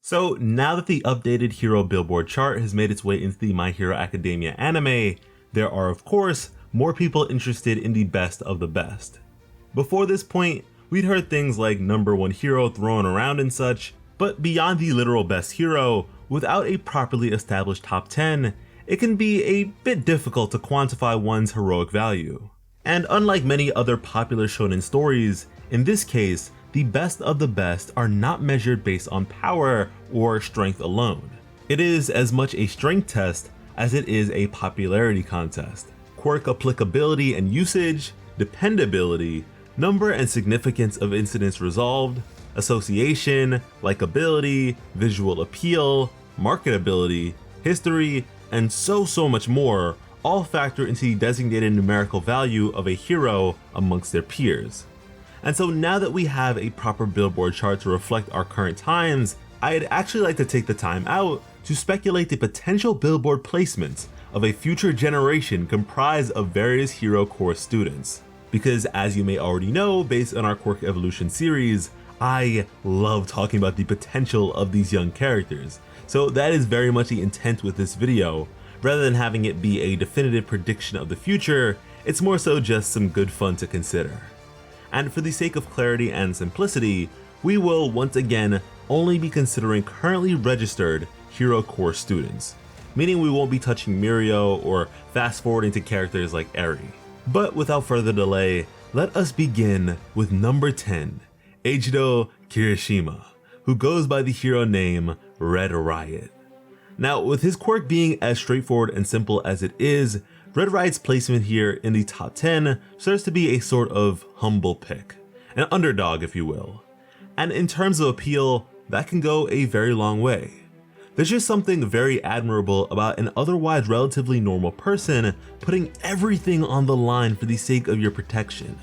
So now that the updated hero Billboard chart has made its way into the My Hero Academia anime, there are of course more people interested in the best of the best. Before this point, we'd heard things like number one hero thrown around and such, but beyond the literal best hero, without a properly established top 10, it can be a bit difficult to quantify one's heroic value. And unlike many other popular shonen stories, in this case, the best of the best are not measured based on power or strength alone. It is as much a strength test as it is a popularity contest. Quirk applicability and usage, dependability, number and significance of incidents resolved, association, likability, visual appeal, marketability, history, and so much more all factor into the designated numerical value of a hero amongst their peers. And so now that we have a proper Billboard chart to reflect our current times, I'd actually like to take the time out to speculate the potential Billboard placements of a future generation comprised of various hero course students. Because as you may already know, based on our Quirk Evolution series, I love talking about the potential of these young characters. So that is very much the intent with this video. Rather than having it be a definitive prediction of the future, it's more so just some good fun to consider. And for the sake of clarity and simplicity, we will once again only be considering currently registered hero course students, meaning we won't be touching Mirio or fast forwarding to characters like Eri. But without further delay, let us begin with number 10, Eiichiro Kirishima, who goes by the hero name Red Riot. Now, with his quirk being as straightforward and simple as it is, Red Riot's placement here in the top 10 serves to be a sort of humble pick, an underdog if you will. And in terms of appeal, that can go a very long way. There's just something very admirable about an otherwise relatively normal person putting everything on the line for the sake of your protection.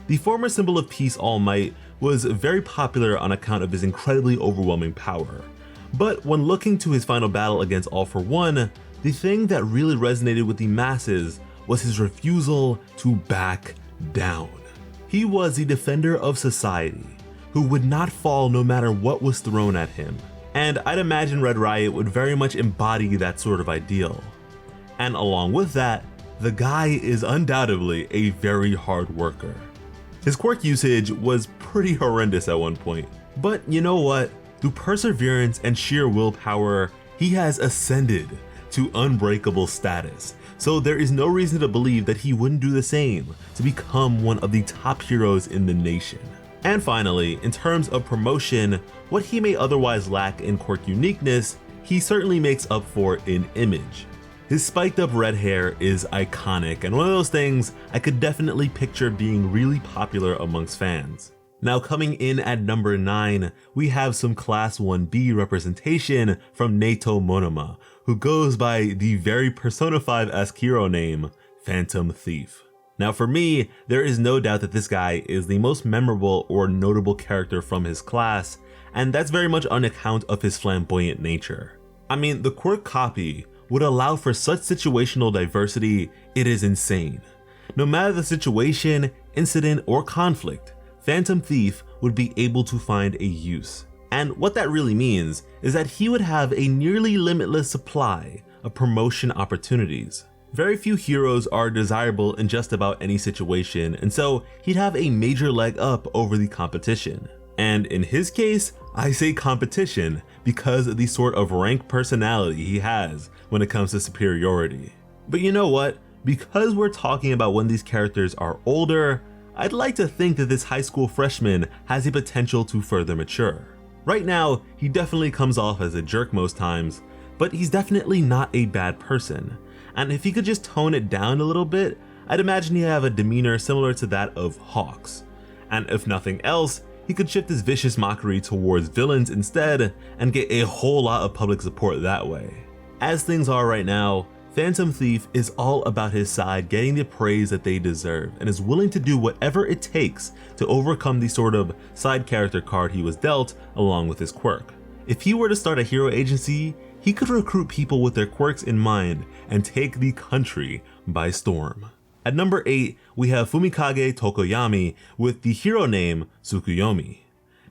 The former symbol of peace, All Might, was very popular on account of his incredibly overwhelming power. But when looking to his final battle against All For One, the thing that really resonated with the masses was his refusal to back down. He was the defender of society, who would not fall no matter what was thrown at him. And I'd imagine Red Riot would very much embody that sort of ideal. And along with that, the guy is undoubtedly a very hard worker. His quirk usage was pretty horrendous at one point, but you know what? Through perseverance and sheer willpower, he has ascended to unbreakable status, so there is no reason to believe that he wouldn't do the same to become one of the top heroes in the nation. And finally, in terms of promotion, what he may otherwise lack in quirk uniqueness, he certainly makes up for in image. His spiked up red hair is iconic and one of those things I could definitely picture being really popular amongst fans. Now coming in at number 9, we have some class 1B representation from Nato Monoma, who goes by the very Persona 5-esque hero name, Phantom Thief. Now for me, there is no doubt that this guy is the most memorable or notable character from his class, and that's very much on account of his flamboyant nature. I mean, the quirk copy would allow for such situational diversity, it is insane. No matter the situation, incident, or conflict, Phantom Thief would be able to find a use. And what that really means is that he would have a nearly limitless supply of promotion opportunities. Very few heroes are desirable in just about any situation, and so he'd have a major leg up over the competition. And in his case, I say competition because of the sort of rank personality he has when it comes to superiority. But you know what? Because we're talking about when these characters are older, I'd like to think that this high school freshman has the potential to further mature. Right now, he definitely comes off as a jerk most times, but he's definitely not a bad person. And if he could just tone it down a little bit, I'd imagine he'd have a demeanor similar to that of Hawks. And if nothing else, he could shift his vicious mockery towards villains instead and get a whole lot of public support that way. As things are right now, Phantom Thief is all about his side getting the praise that they deserve and is willing to do whatever it takes to overcome the sort of side character card he was dealt along with his quirk. If he were to start a hero agency, he could recruit people with their quirks in mind and take the country by storm. At number 8, we have Fumikage Tokoyami with the hero name Tsukuyomi.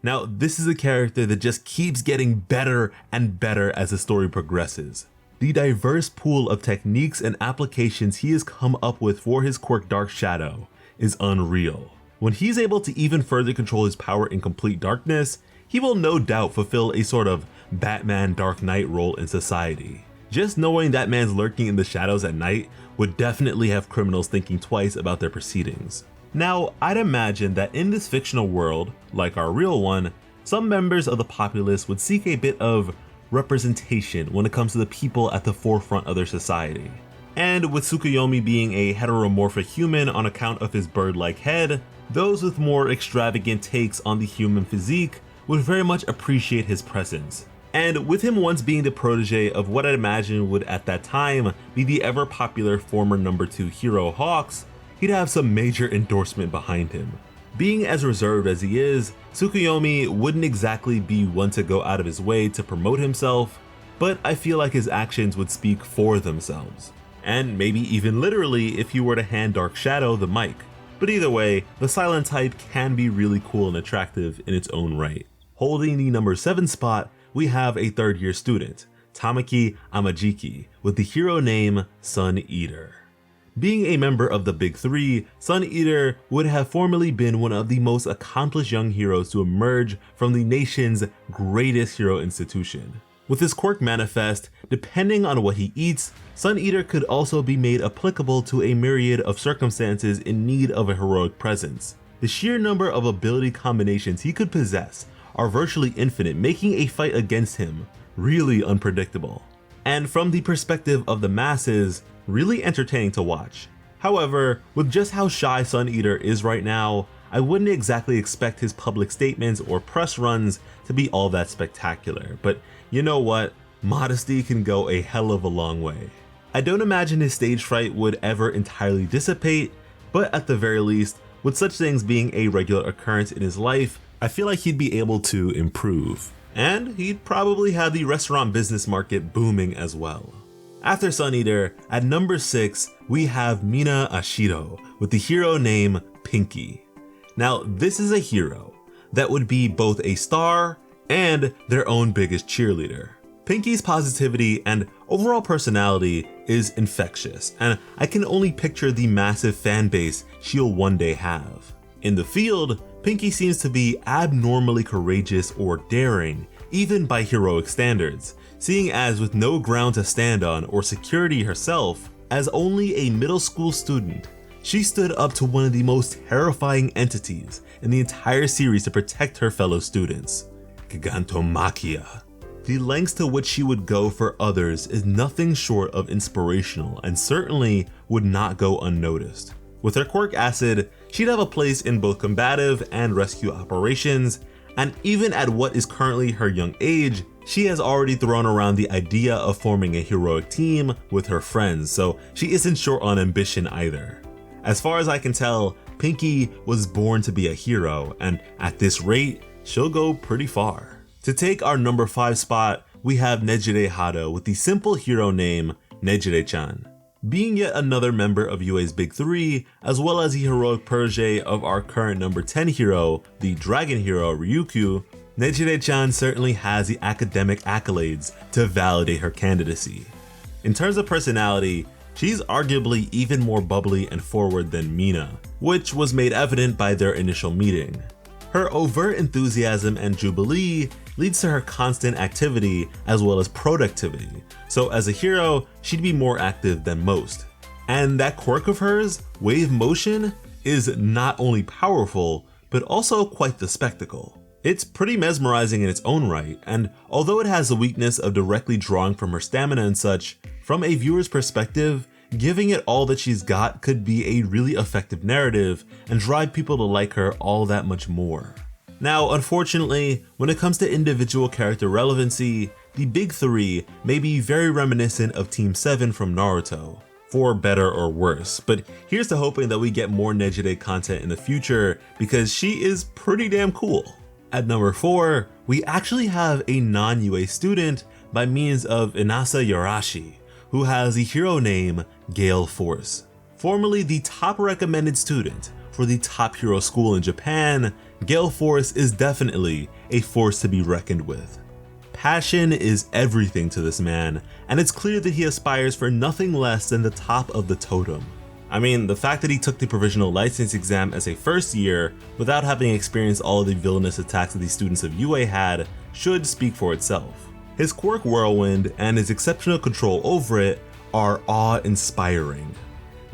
Now, this is a character that just keeps getting better and better as the story progresses. The diverse pool of techniques and applications he has come up with for his quirk Dark Shadow is unreal. When he's able to even further control his power in complete darkness, he will no doubt fulfill a sort of Batman Dark Knight role in society. Just knowing that man's lurking in the shadows at night would definitely have criminals thinking twice about their proceedings. Now, I'd imagine that in this fictional world, like our real one, some members of the populace would seek a bit of representation when it comes to the people at the forefront of their society. And with Tsukuyomi being a heteromorphic human on account of his bird-like head, those with more extravagant takes on the human physique would very much appreciate his presence. And with him once being the protege of what I'd imagine would at that time be the ever popular former number 2 hero Hawks, he'd have some major endorsement behind him. Being as reserved as he is, Tsukuyomi wouldn't exactly be one to go out of his way to promote himself, but I feel like his actions would speak for themselves. And maybe even literally if he were to hand Dark Shadow the mic. But either way, the silent type can be really cool and attractive in its own right. Holding the number 7 spot, we have a third-year student, Tamaki Amajiki, with the hero name Suneater. Being a member of the Big Three, Suneater would have formerly been one of the most accomplished young heroes to emerge from the nation's greatest hero institution. With his quirk manifest, depending on what he eats, Suneater could also be made applicable to a myriad of circumstances in need of a heroic presence. The sheer number of ability combinations he could possess are virtually infinite, making a fight against him really unpredictable. And from the perspective of the masses, really entertaining to watch. However, with just how shy Suneater is right now, I wouldn't exactly expect his public statements or press runs to be all that spectacular, but you know what? Modesty can go a hell of a long way. I don't imagine his stage fright would ever entirely dissipate, but at the very least, with such things being a regular occurrence in his life, I feel like he'd be able to improve. And he'd probably have the restaurant business market booming as well. After Suneater, at number 6, we have Mina Ashido with the hero name Pinky. Now, this is a hero that would be both a star and their own biggest cheerleader. Pinky's positivity and overall personality is infectious, and I can only picture the massive fan base she'll one day have. In the field, Pinky seems to be abnormally courageous or daring, even by heroic standards, seeing as with no ground to stand on or security herself, as only a middle school student, she stood up to one of the most terrifying entities in the entire series to protect her fellow students, Gigantomachia. The lengths to which she would go for others is nothing short of inspirational and certainly would not go unnoticed. With her quirk Acid, she'd have a place in both combative and rescue operations, and even at what is currently her young age, she has already thrown around the idea of forming a heroic team with her friends, so she isn't short on ambition either. As far as I can tell, Pinky was born to be a hero, and at this rate, she'll go pretty far. To take our number 5 spot, we have Nejire Hado with the simple hero name Nejire-chan. Being yet another member of UA's Big Three, as well as the heroic protege of our current number 10 hero, the dragon hero Ryukyu, Nejire-chan certainly has the academic accolades to validate her candidacy. In terms of personality, she's arguably even more bubbly and forward than Mina, which was made evident by their initial meeting. Her overt enthusiasm and jubilee leads to her constant activity as well as productivity, so as a hero, she'd be more active than most. And that quirk of hers, Wave Motion, is not only powerful, but also quite the spectacle. It's pretty mesmerizing in its own right, and although it has the weakness of directly drawing from her stamina and such, from a viewer's perspective, giving it all that she's got could be a really effective narrative and drive people to like her all that much more. Now, unfortunately, when it comes to individual character relevancy, the Big Three may be very reminiscent of Team 7 from Naruto, for better or worse, but here's to hoping that we get more Nejire content in the future because she is pretty damn cool. At number 4, we actually have a non-UA student by means of Inasa Yarashi, who has the hero name Galeforce. Formerly the top recommended student for the top hero school in Japan, Galeforce is definitely a force to be reckoned with. Passion is everything to this man, and it's clear that he aspires for nothing less than the top of the totem. I mean, the fact that he took the provisional license exam as a first year without having experienced all of the villainous attacks that the students of UA had should speak for itself. His quirk Whirlwind and his exceptional control over it are awe-inspiring.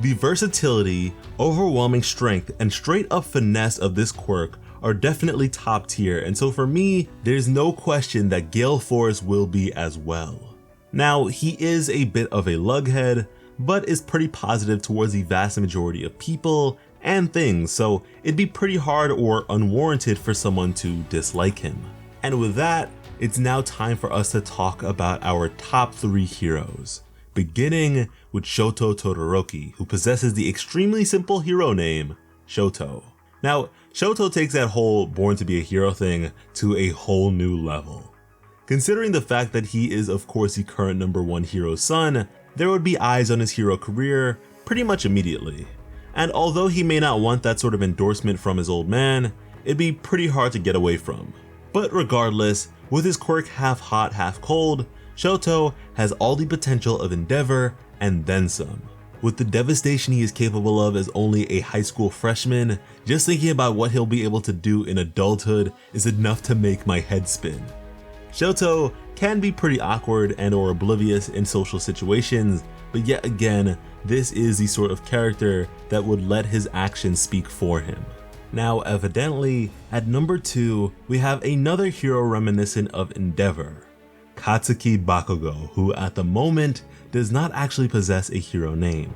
The versatility, overwhelming strength, and straight-up finesse of this quirk are definitely top tier, and so for me, there's no question that Galeforce will be as well. Now, he is a bit of a lughead, but is pretty positive towards the vast majority of people and things, so it'd be pretty hard or unwarranted for someone to dislike him. And with that, it's now time for us to talk about our top 3 heroes, beginning with Shoto Todoroki, who possesses the extremely simple hero name, Shoto. Now, Shoto takes that whole born to be a hero thing to a whole new level. Considering the fact that he is of course the current #1 hero's son, there would be eyes on his hero career pretty much immediately. And although he may not want that sort of endorsement from his old man, it'd be pretty hard to get away from. But regardless, with his quirk half hot, half cold, Shoto has all the potential of endeavor and then some. With the devastation he is capable of as only a high school freshman, just thinking about what he'll be able to do in adulthood is enough to make my head spin. Shoto can be pretty awkward and or oblivious in social situations, but yet again, this is the sort of character that would let his actions speak for him. Now evidently, at number 2, we have another hero reminiscent of endeavor, Katsuki Bakugo, who at the moment does not actually possess a hero name.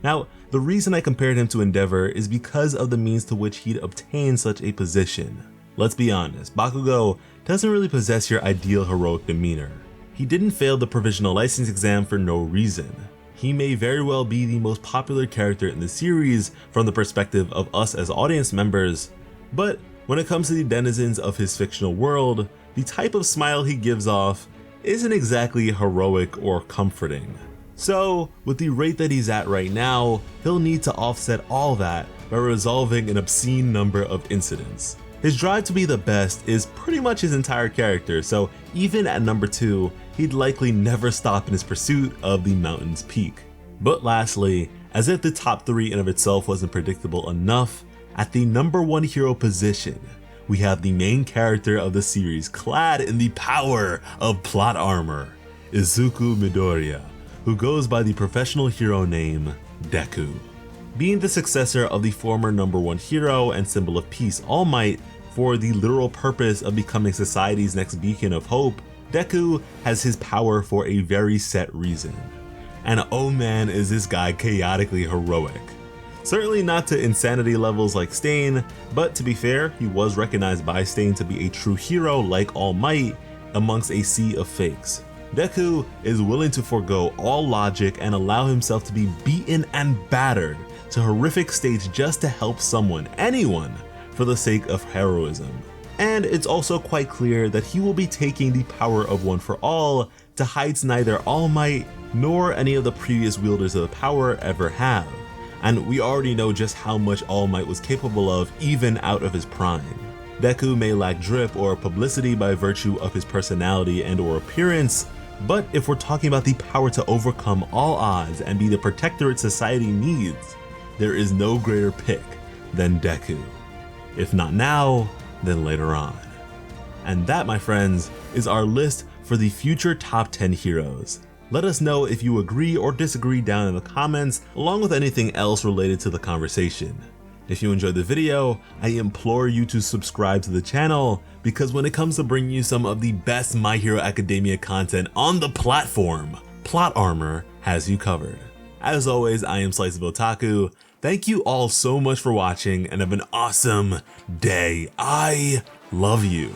Now, the reason I compared him to Endeavor is because of the means to which he'd obtained such a position. Let's be honest, Bakugo doesn't really possess your ideal heroic demeanor. He didn't fail the provisional license exam for no reason. He may very well be the most popular character in the series from the perspective of us as audience members, but when it comes to the denizens of his fictional world, the type of smile he gives off isn't exactly heroic or comforting. So, with the rate that he's at right now, he'll need to offset all that by resolving an obscene number of incidents. His drive to be the best is pretty much his entire character, so even at number 2, he'd likely never stop in his pursuit of the mountain's peak. But lastly, as if the top 3 in of itself wasn't predictable enough, at the number 1 hero position, we have the main character of the series clad in the power of plot armor, Izuku Midoriya, who goes by the professional hero name Deku. Being the successor of the former #1 hero and symbol of peace, All Might, for the literal purpose of becoming society's next beacon of hope, Deku has his power for a very set reason. And oh man, is this guy chaotically heroic. Certainly not to insanity levels like Stain, but to be fair, he was recognized by Stain to be a true hero like All Might amongst a sea of fakes. Deku is willing to forego all logic and allow himself to be beaten and battered to horrific states just to help someone, anyone, for the sake of heroism. And it's also quite clear that he will be taking the power of One for All to heights neither All Might nor any of the previous wielders of the power ever have. And we already know just how much All Might was capable of even out of his prime. Deku may lack drip or publicity by virtue of his personality and or appearance, but if we're talking about the power to overcome all odds and be the protectorate society needs, there is no greater pick than Deku. If not now, then later on. And that, my friends, is our list for the future top 10 heroes. Let us know if you agree or disagree down in the comments, along with anything else related to the conversation. If you enjoyed the video, I implore you to subscribe to the channel, because when it comes to bringing you some of the best My Hero Academia content on the platform, Plot Armor has you covered. As always, I am Slice of Otaku. Thank you all so much for watching and have an awesome day. I love you.